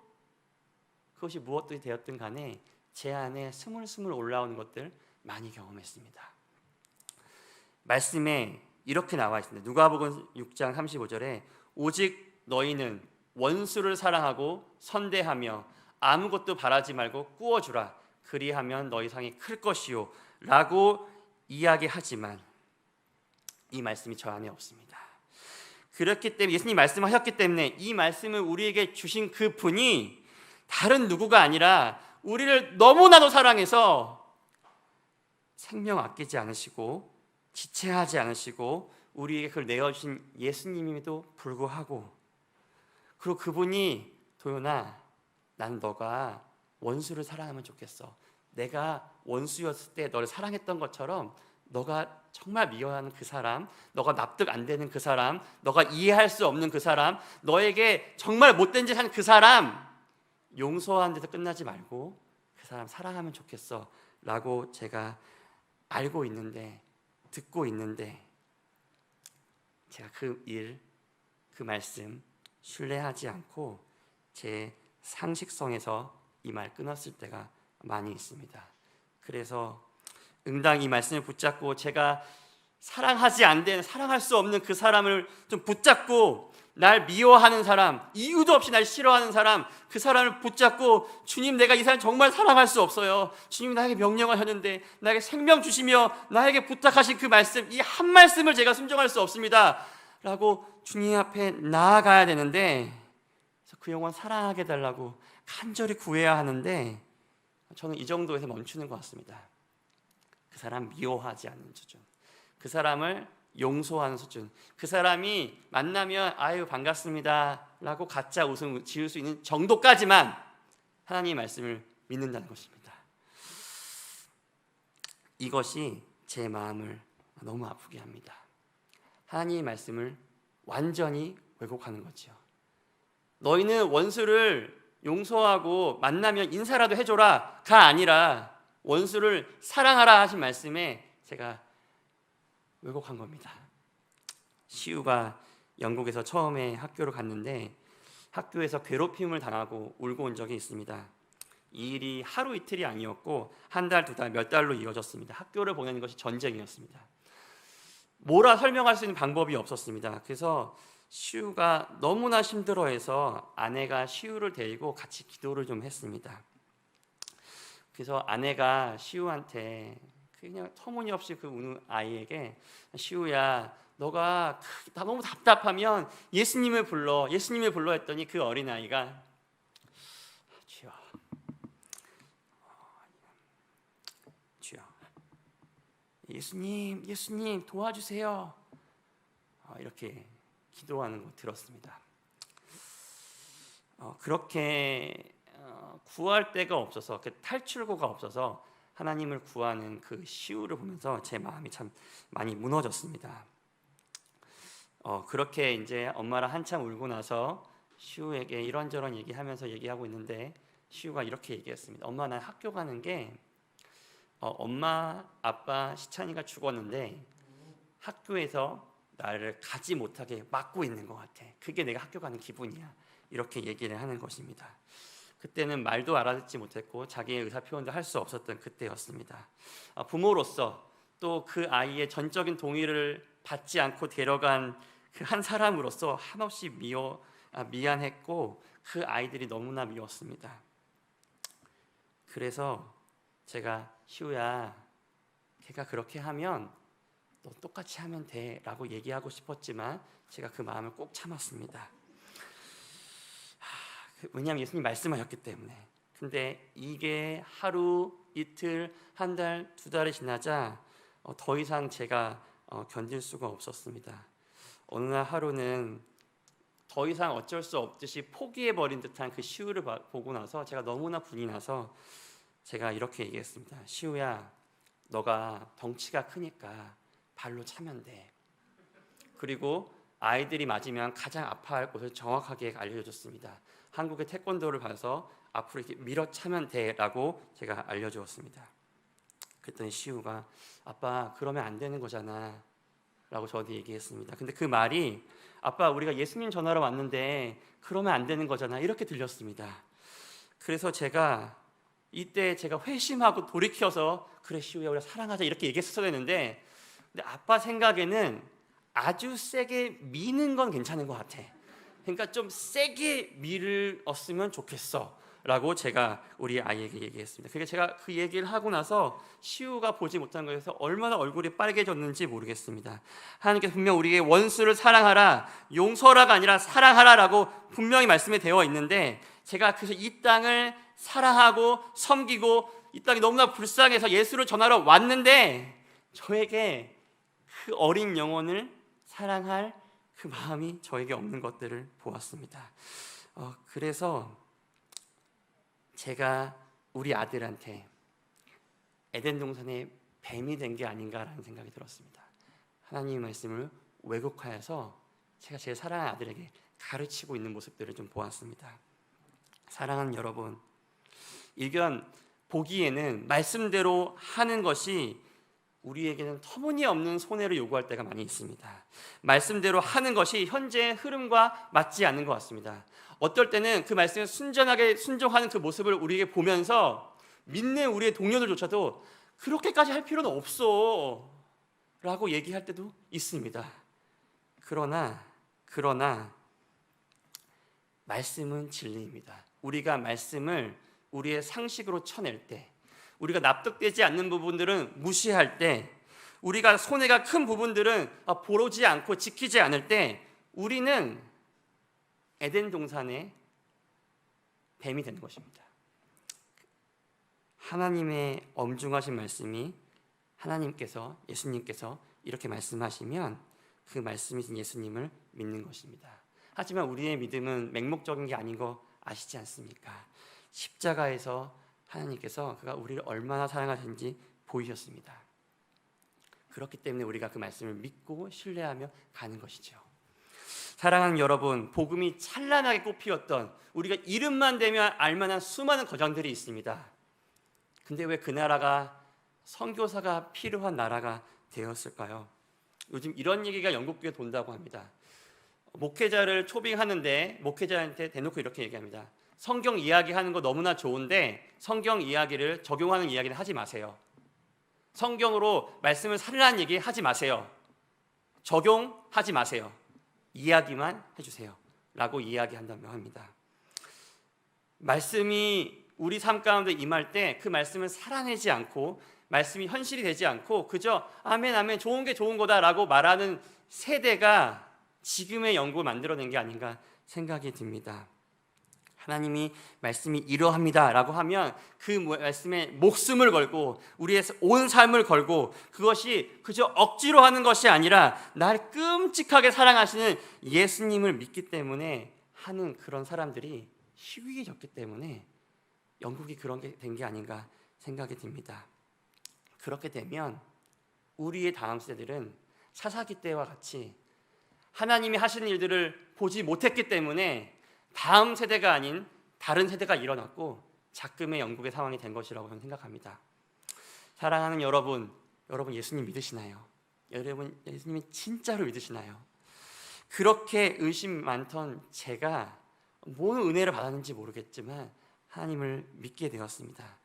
그것이 무엇들이 되었든 간에 제 안에 스물스물 올라오는 것들 많이 경험했습니다. 말씀에 이렇게 나와 있습니다. 누가복음 6장 35절에 오직 너희는 원수를 사랑하고 선대하며 아무것도 바라지 말고 꾸어주라. 그리하면 너희 상이 클 것이요 라고 이야기하지만 이 말씀이 저 안에 없습니다. 그렇기 때문에, 예수님이 말씀하셨기 때문에, 이 말씀을 우리에게 주신 그 분이 다른 누구가 아니라 우리를 너무나도 사랑해서 생명 아끼지 않으시고 지체하지 않으시고 우리에게 그걸 내어주신 예수님임에도 불구하고, 그리고 그분이 도연아, 나는 너가 원수를 사랑하면 좋겠어. 내가 원수였을 때 너를 사랑했던 것처럼 너가 정말 미워하는 그 사람, 너가 납득 안 되는 그 사람, 너가 이해할 수 없는 그 사람, 너에게 정말 못된 짓 한 그 사람 용서하는 데서 끝나지 말고 그 사람 사랑하면 좋겠어 라고 제가 알고 있는데, 듣고 있는데, 제가 그 말씀 신뢰하지 않고 제 상식성에서 이 말 끊었을 때가 많이 있습니다. 그래서 응당 이 말씀을 붙잡고 제가 사랑하지 안 되는, 사랑할 수 없는 그 사람을 좀 붙잡고, 날 미워하는 사람, 이유도 없이 날 싫어하는 사람, 그 사람을 붙잡고, 주님, 내가 이 사람 정말 사랑할 수 없어요. 주님이 나에게 명령하셨는데, 나에게 생명 주시며 나에게 부탁하신 그 말씀, 이 한 말씀을 제가 순종할 수 없습니다 라고 주님 앞에 나아가야 되는데, 그 영혼 사랑하게 달라고 간절히 구해야 하는데, 저는 이 정도에서 멈추는 것 같습니다. 그 사람 미워하지 않는 수준, 그 사람을 용서하는 수준, 그 사람이 만나면 아유 반갑습니다 라고 가짜 웃음 지을 수 있는 정도까지만 하나님의 말씀을 믿는다는 것입니다. 이것이 제 마음을 너무 아프게 합니다. 하나님의 말씀을 완전히 왜곡하는 거죠. 너희는 원수를 용서하고 만나면 인사라도 해줘라가 아니라 원수를 사랑하라 하신 말씀에 제가 왜곡한 겁니다. 시우가 영국에서 처음에 학교를 갔는데 학교에서 괴롭힘을 당하고 울고 온 적이 있습니다. 이 일이 하루 이틀이 아니었고 한 달, 두 달, 몇 달로 이어졌습니다. 학교를 보내는 것이 전쟁이었습니다. 뭐라 설명할 수 있는 방법이 없었습니다. 그래서 시우가 너무나 힘들어해서 아내가 시우를 데리고 같이 기도를 좀 했습니다. 그래서 아내가 시우한테 그냥 터무니없이 그 우는 아이에게, 시우야, 너가 너무 답답하면 예수님을 불러 했더니 그 어린아이가 주여, 예수님 도와주세요 이렇게 기도하는 거 들었습니다. 그렇게 구할 데가 없어서, 그 탈출구가 없어서 하나님을 구하는 그 시우를 보면서 제 마음이 참 많이 무너졌습니다. 그렇게 이제 엄마랑 한참 울고 나서 시우에게 이런저런 얘기하면서 얘기하고 있는데 시우가 이렇게 얘기했습니다. 엄마, 난 학교 가는 게 엄마, 아빠, 시찬이가 죽었는데 학교에서 나를 가지 못하게 막고 있는 것 같아. 그게 내가 학교 가는 기분이야. 이렇게 얘기를 하는 것입니다. 그때는 말도 알아듣지 못했고 자기의 의사 표현도 할 수 없었던 그때였습니다. 부모로서 또 그 아이의 전적인 동의를 받지 않고 데려간 그 한 사람으로서 한없이 미안했고 그 아이들이 너무나 미웠습니다. 그래서 제가 시우야, 걔가 그렇게 하면 너 똑같이 하면 돼 라고 얘기하고 싶었지만 제가 그 마음을 꼭 참았습니다. 왜냐하면 예수님 말씀하셨기 때문에. 근데 이게 하루, 이틀, 한 달, 두 달이 지나자 더 이상 제가 견딜 수가 없었습니다. 어느 날 하루는 더 이상 어쩔 수 없듯이 포기해버린 듯한 그 시우를 보고 나서 제가 너무나 분이 나서 제가 이렇게 얘기했습니다. 시우야, 너가 덩치가 크니까 발로 차면 돼. 그리고 아이들이 맞으면 가장 아파할 곳을 정확하게 알려줬습니다. 한국의 태권도를 봐서 앞으로 이렇게 밀어차면 돼라고 제가 알려주었습니다. 그랬더니 시우가 아빠, 그러면 안 되는 거잖아 라고 저한테 얘기했습니다. 근데 그 말이 아빠, 우리가 예수님 전하러 왔는데 그러면 안 되는 거잖아 이렇게 들렸습니다. 그래서 이때 제가 회심하고 돌이켜서 그래 시우야, 우리가 사랑하자 이렇게 얘기했어야 했는데, 근데 아빠 생각에는 아주 세게 미는 건 괜찮은 것 같아. 그러니까 좀 세게 밀었으면 좋겠어 라고 제가 우리 아이에게 얘기했습니다. 그러니까 제가 그 얘기를 하고 나서 시우가 보지 못한 것에서 얼마나 얼굴이 빨개졌는지 모르겠습니다. 하나님께서 분명 우리에게 원수를 사랑하라, 용서라가 아니라 사랑하라 라고 분명히 말씀에 되어 있는데, 제가 그래서 이 땅을 사랑하고 섬기고 이 땅이 너무나 불쌍해서 예수를 전하러 왔는데 저에게 그 어린 영혼을 사랑할 그 마음이 저에게 없는 것들을 보았습니다. 그래서 제가 우리 아들한테 에덴 동산의 뱀이 된 게 아닌가라는 생각이 들었습니다. 하나님의 말씀을 왜곡하여서 제가 제 사랑하는 아들에게 가르치고 있는 모습들을 좀 보았습니다. 사랑하는 여러분, 일견 보기에는 말씀대로 하는 것이 우리에게는 터무니없는 손해를 요구할 때가 많이 있습니다. 말씀대로 하는 것이 현재의 흐름과 맞지 않는 것 같습니다. 어떨 때는 그 말씀에 순전하게 순종하는 그 모습을 우리에게 보면서 믿는 우리의 동료들조차도 그렇게까지 할 필요는 없어 라고 얘기할 때도 있습니다. 그러나 말씀은 진리입니다. 우리가 말씀을 우리의 상식으로 쳐낼 때, 우리가 납득되지 않는 부분들은 무시할 때, 우리가 손해가 큰 부분들은 보지 않고 지키지 않을 때 우리는 에덴 동산의 뱀이 되는 것입니다. 하나님의 엄중하신 말씀이 하나님께서, 예수님께서 이렇게 말씀하시면 그 말씀이신 예수님을 믿는 것입니다. 하지만 우리의 믿음은 맹목적인 게 아닌 거 아시지 않습니까? 십자가에서 하나님께서 그가 우리를 얼마나 사랑하시는지 보이셨습니다. 그렇기 때문에 우리가 그 말씀을 믿고 신뢰하며 가는 것이죠. 사랑하는 여러분, 복음이 찬란하게 꽃피었던, 우리가 이름만 대면 알만한 수많은 거장들이 있습니다. 근데 왜 그 나라가 선교사가 필요한 나라가 되었을까요? 요즘 이런 얘기가 영국교에 돈다고 합니다. 목회자를 초빙하는데 목회자한테 대놓고 이렇게 얘기합니다. 성경 이야기하는 거 너무나 좋은데 성경 이야기를 적용하는 이야기는 하지 마세요. 성경으로 말씀을 살리라는 얘기 하지 마세요. 적용하지 마세요. 이야기만 해주세요 라고 이야기한다고 합니다. 말씀이 우리 삶 가운데 임할 때 그 말씀을 살아내지 않고, 말씀이 현실이 되지 않고 그저 아멘 아멘 좋은 게 좋은 거다라고 말하는 세대가 지금의 영국을 만들어낸 게 아닌가 생각이 듭니다. 하나님이 말씀이 이러합니다 라고 하면 그 말씀에 목숨을 걸고 우리의 온 삶을 걸고, 그것이 그저 억지로 하는 것이 아니라 나를 끔찍하게 사랑하시는 예수님을 믿기 때문에 하는 그런 사람들이 희귀해졌기 때문에 영국이 그런 게 된 게 아닌가 생각이 듭니다. 그렇게 되면 우리의 다음 세대들은 사사기 때와 같이 하나님이 하시는 일들을 보지 못했기 때문에 다음 세대가 아닌 다른 세대가 일어났고 작금의 영국의 상황이 된 것이라고 저는 생각합니다. 사랑하는 여러분, 여러분 예수님 믿으시나요? 여러분 예수님이 진짜로 믿으시나요? 그렇게 의심 많던 제가 뭔 은혜를 받았는지 모르겠지만 하나님을 믿게 되었습니다.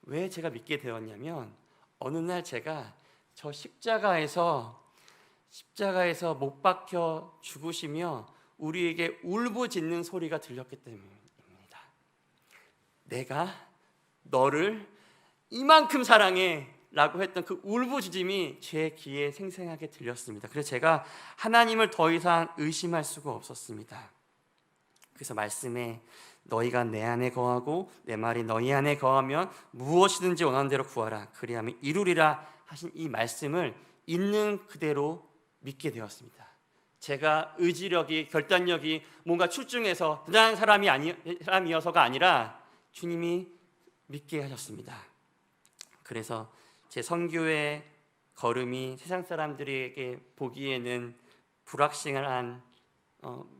왜 제가 믿게 되었냐면 어느 날 제가 저 십자가에서 못 박혀 죽으시며 우리에게 울부짖는 소리가 들렸기 때문입니다. 내가 너를 이만큼 사랑해 라고 했던 그 울부짖음이 제 귀에 생생하게 들렸습니다. 그래서 제가 하나님을 더 이상 의심할 수가 없었습니다. 그래서 말씀에 너희가 내 안에 거하고 내 말이 너희 안에 거하면 무엇이든지 원하는 대로 구하라 그리하면 이루리라 하신 이 말씀을 있는 그대로 믿게 되었습니다. 제가 의지력이, 결단력이 뭔가 출중해서 대단한 사람이어서가 아니라 주님이 믿게 하셨습니다. 그래서 제 선교의 걸음이 세상 사람들에게 보기에는 불확실한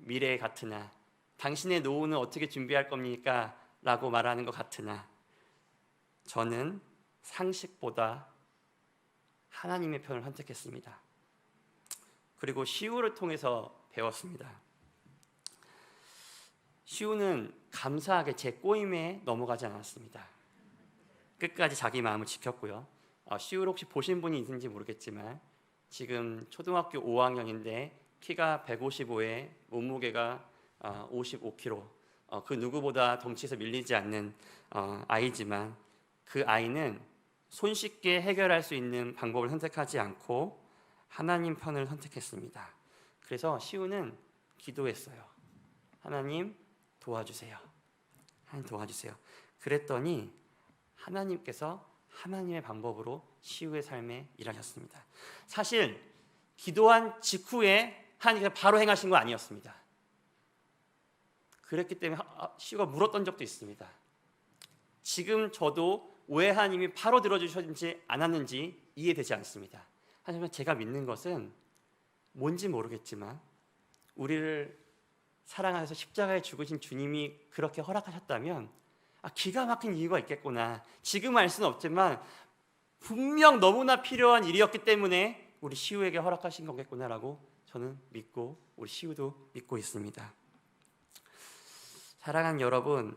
미래 같으나, 당신의 노후는 어떻게 준비할 겁니까? 라고 말하는 것 같으나, 저는 상식보다 하나님의 편을 선택했습니다. 그리고 시우를 통해서 배웠습니다. 시우는 감사하게 제 꼬임에 넘어가지 않았습니다. 끝까지 자기 마음을 지켰고요. 시우를 혹시 보신 분이 있는지 모르겠지만 지금 초등학교 5학년인데 키가 155에 몸무게가 55kg, 그 누구보다 덩치에서 밀리지 않는 아이지만 그 아이는 손쉽게 해결할 수 있는 방법을 선택하지 않고 하나님 편을 선택했습니다. 그래서 시우는 기도했어요. 하나님 도와주세요. 하나님 도와주세요. 그랬더니 하나님께서 하나님의 방법으로 시우의 삶에 일하셨습니다. 사실 기도한 직후에 하나님께서 바로 행하신 거 아니었습니다. 그랬기 때문에 시우가 물었던 적도 있습니다. 지금 저도 왜 하나님이 바로 들어주셨는지 않았는지 이해되지 않습니다. 하지만 제가 믿는 것은 뭔지 모르겠지만 우리를 사랑하셔서 십자가에 죽으신 주님이 그렇게 허락하셨다면 기가 막힌 이유가 있겠구나. 지금 알 수는 없지만 분명 너무나 필요한 일이었기 때문에 우리 시우에게 허락하신 거겠구나라고 저는 믿고 우리 시우도 믿고 있습니다. 사랑하는 여러분,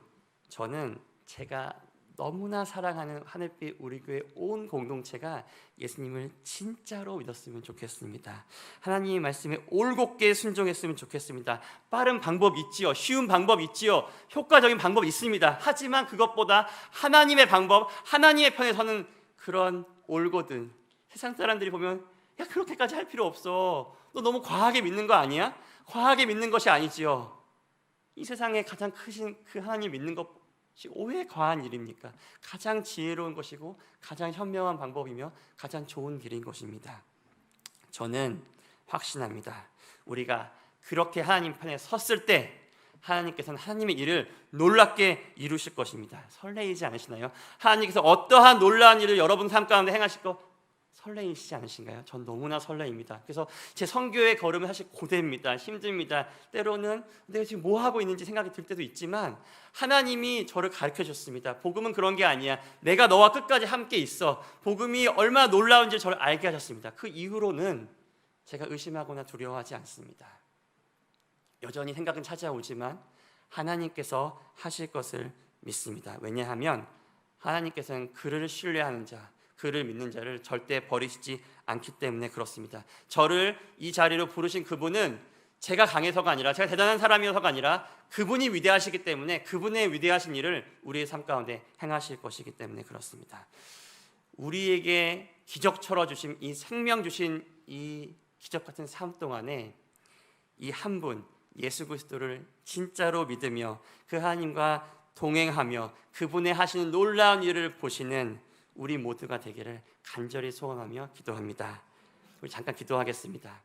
저는 제가 너무나 사랑하는 하늘빛 우리 교회 온 공동체가 예수님을 진짜로 믿었으면 좋겠습니다. 하나님의 말씀에 올곧게 순종했으면 좋겠습니다. 빠른 방법 있지요. 쉬운 방법 있지요. 효과적인 방법 있습니다. 하지만 그것보다 하나님의 방법, 하나님의 편에 서는 그런 올곧은, 세상 사람들이 보면 야 그렇게까지 할 필요 없어. 너 너무 과하게 믿는 거 아니야? 과하게 믿는 것이 아니지요. 이 세상에 가장 크신 그 하나님 믿는 것이 왜 과한 일입니까? 가장 지혜로운 것이고 가장 현명한 방법이며 가장 좋은 길인 것입니다. 저는 확신합니다. 우리가 그렇게 하나님 편에 섰을 때 하나님께서는 하나님의 일을 놀랍게 이루실 것입니다. 설레이지 않으시나요? 하나님께서 어떠한 놀라운 일을 여러분 삶 가운데 행하실 거 설레이시지 않으신가요? 전 너무나 설레입니다. 그래서 제 선교의 걸음은 사실 고됩니다. 힘듭니다. 때로는 내가 지금 뭐 하고 있는지 생각이 들 때도 있지만 하나님이 저를 가르쳐 줬습니다. 복음은 그런 게 아니야. 내가 너와 끝까지 함께 있어. 복음이 얼마나 놀라운지 저를 알게 하셨습니다. 그 이후로는 제가 의심하거나 두려워하지 않습니다. 여전히 생각은 찾아오지만 하나님께서 하실 것을 믿습니다. 왜냐하면 하나님께서는 그를 신뢰하는 자, 그를 믿는 자를 절대 버리시지 않기 때문에 그렇습니다. 저를 이 자리로 부르신 그분은 제가 강해서가 아니라, 제가 대단한 사람이어서가 아니라 그분이 위대하시기 때문에 그분의 위대하신 일을 우리의 삶 가운데 행하실 것이기 때문에 그렇습니다. 우리에게 기적처럼 주신 이 생명 주신 이 기적 같은 삶 동안에 이 한 분 예수 그리스도를 진짜로 믿으며 그 하나님과 동행하며 그분의 하시는 놀라운 일을 보시는 우리 모두가 되기를 간절히 소원하며 기도합니다. 우리 잠깐 기도하겠습니다.